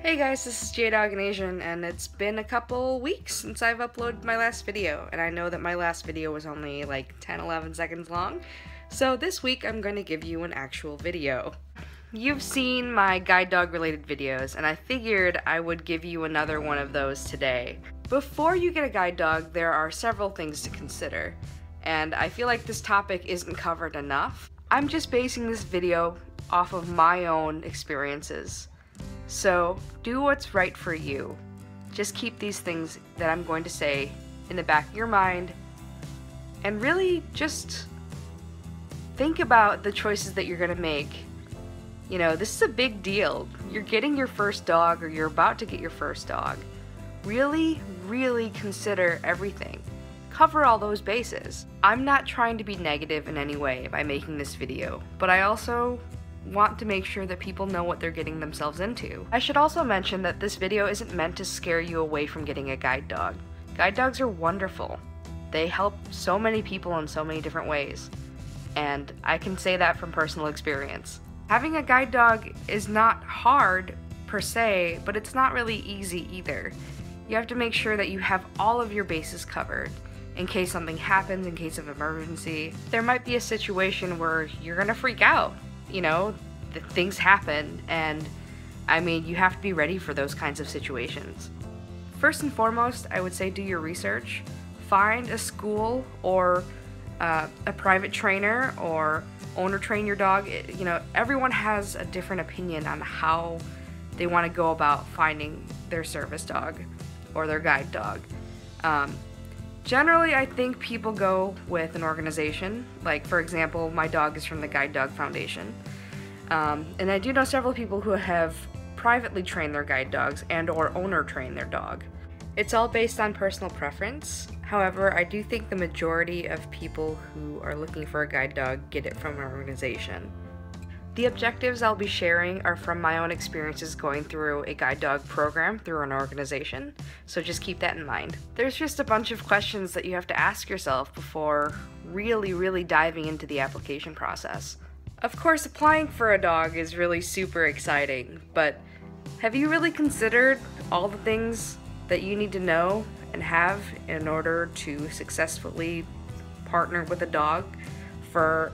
Hey guys, this is J-Dog and it's been a couple weeks since I've uploaded my last video, and I know that my last video was only like 10-11 seconds long, so this week I'm going to give you an actual video. You've seen my guide dog related videos, and I figured I would give you another one of those today. Before you get a guide dog, there are several things to consider, and I feel like this topic isn't covered enough. I'm just basing this video off of my own experiences. So, do what's right for you. Just keep these things that I'm going to say in the back of your mind, and really just think about the choices that you're going to make. You know, this is a big deal. You're getting your first dog, or you're about to get your first dog. Really, really consider everything. Cover all those bases. I'm not trying to be negative in any way by making this video, but I also want to make sure that people know what they're getting themselves into. I should also mention that this video isn't meant to scare you away from getting a guide dog. Guide dogs are wonderful. They help so many people in so many different ways, and I can say that from personal experience. Having a guide dog is not hard per se, but it's not really easy either. You have to make sure that you have all of your bases covered in case something happens, in case of emergency. There might be a situation where you're gonna freak out. You know, things happen, and I mean, you have to be ready for those kinds of situations. First and foremost, I would say do your research. Find a school or a private trainer or owner train your dog. You know, everyone has a different opinion on how they want to go about finding their service dog or their guide dog. Generally, I think people go with an organization. Like, for example, my dog is from the Guide Dog Foundation. And I do know several people who have privately trained their guide dogs and or owner train their dog. It's all based on personal preference. However, I do think the majority of people who are looking for a guide dog get it from an organization. The objectives I'll be sharing are from my own experiences going through a guide dog program through an organization, so just keep that in mind. There's just a bunch of questions that you have to ask yourself before really diving into the application process. Of course, applying for a dog is really super exciting, but have you really considered all the things that you need to know and have in order to successfully partner with a dog for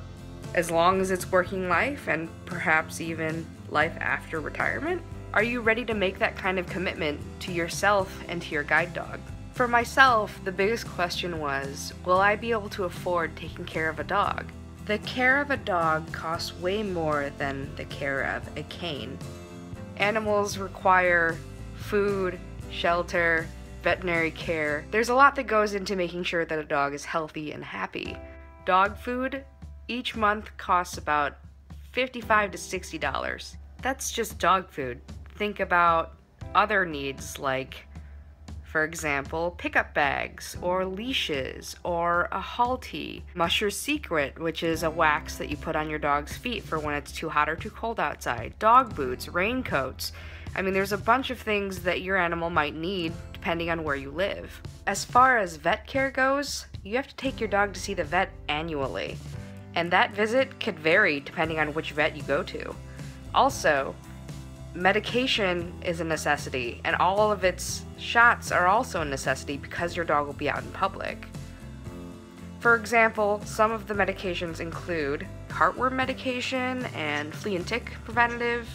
as long as it's working life, and perhaps even life after retirement? Are you ready to make that kind of commitment to yourself and to your guide dog? For myself, the biggest question was, will I be able to afford taking care of a dog? The care of a dog costs way more than the care of a cane. Animals require food, shelter, veterinary care. There's a lot that goes into making sure that a dog is healthy and happy. Dog food each month costs about $55 to $60. That's just dog food. Think about other needs like, for example, pickup bags, or leashes, or a halty. Musher's Secret, which is a wax that you put on your dog's feet for when it's too hot or too cold outside. Dog boots, raincoats. I mean, there's a bunch of things that your animal might need depending on where you live. As far as vet care goes, you have to take your dog to see the vet annually, and that visit could vary depending on which vet you go to. Also, medication is a necessity, and all of its shots are also a necessity because your dog will be out in public. For example, some of the medications include heartworm medication and flea and tick preventative.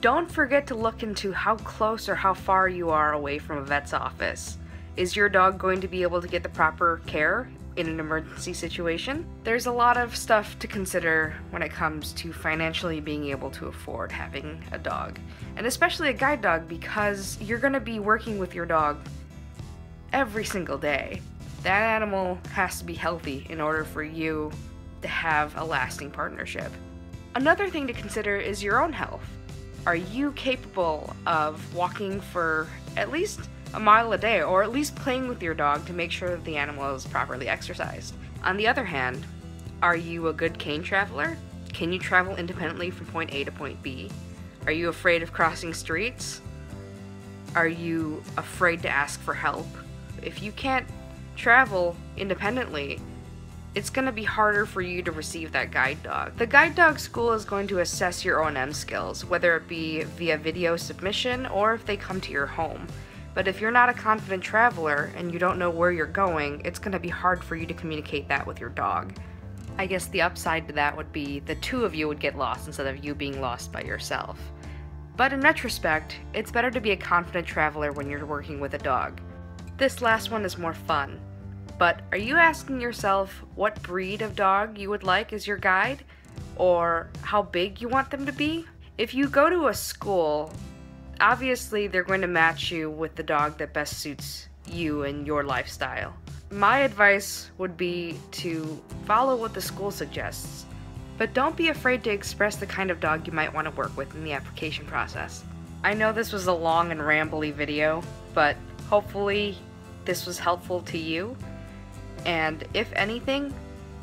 Don't forget to look into how close or how far you are away from a vet's office. Is your dog going to be able to get the proper care in an emergency situation? There's a lot of stuff to consider when it comes to financially being able to afford having a dog, and especially a guide dog, because you're going to be working with your dog every single day. That animal has to be healthy in order for you to have a lasting partnership. Another thing to consider is your own health. Are you capable of walking for at least a mile a day, or at least playing with your dog to make sure that the animal is properly exercised? On the other hand, are you a good cane traveler? Can you travel independently from point A to point B? Are you afraid of crossing streets? Are you afraid to ask for help? If you can't travel independently, it's going to be harder for you to receive that guide dog. The guide dog school is going to assess your O&M skills, whether it be via video submission or if they come to your home. But if you're not a confident traveler and you don't know where you're going, it's going to be hard for you to communicate that with your dog. I guess the upside to that would be the two of you would get lost instead of you being lost by yourself. But in retrospect, it's better to be a confident traveler when you're working with a dog. This last one is more fun. But are you asking yourself what breed of dog you would like as your guide? Or how big you want them to be? If you go to a school, obviously they're going to match you with the dog that best suits you and your lifestyle. My advice would be to follow what the school suggests, but don't be afraid to express the kind of dog you might want to work with in the application process. I know this was a long and rambly video, but hopefully this was helpful to you. And if anything,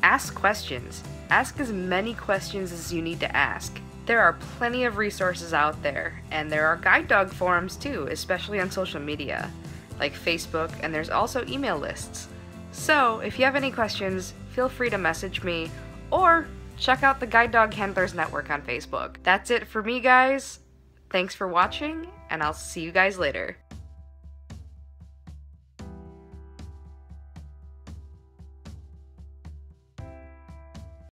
ask questions. Ask as many questions as you need to ask. There are plenty of resources out there, and there are guide dog forums too, especially on social media, like Facebook, and there's also email lists. So, if you have any questions, feel free to message me, or check out the Guide Dog Handlers Network on Facebook. That's it for me, guys. Thanks for watching, and I'll see you guys later.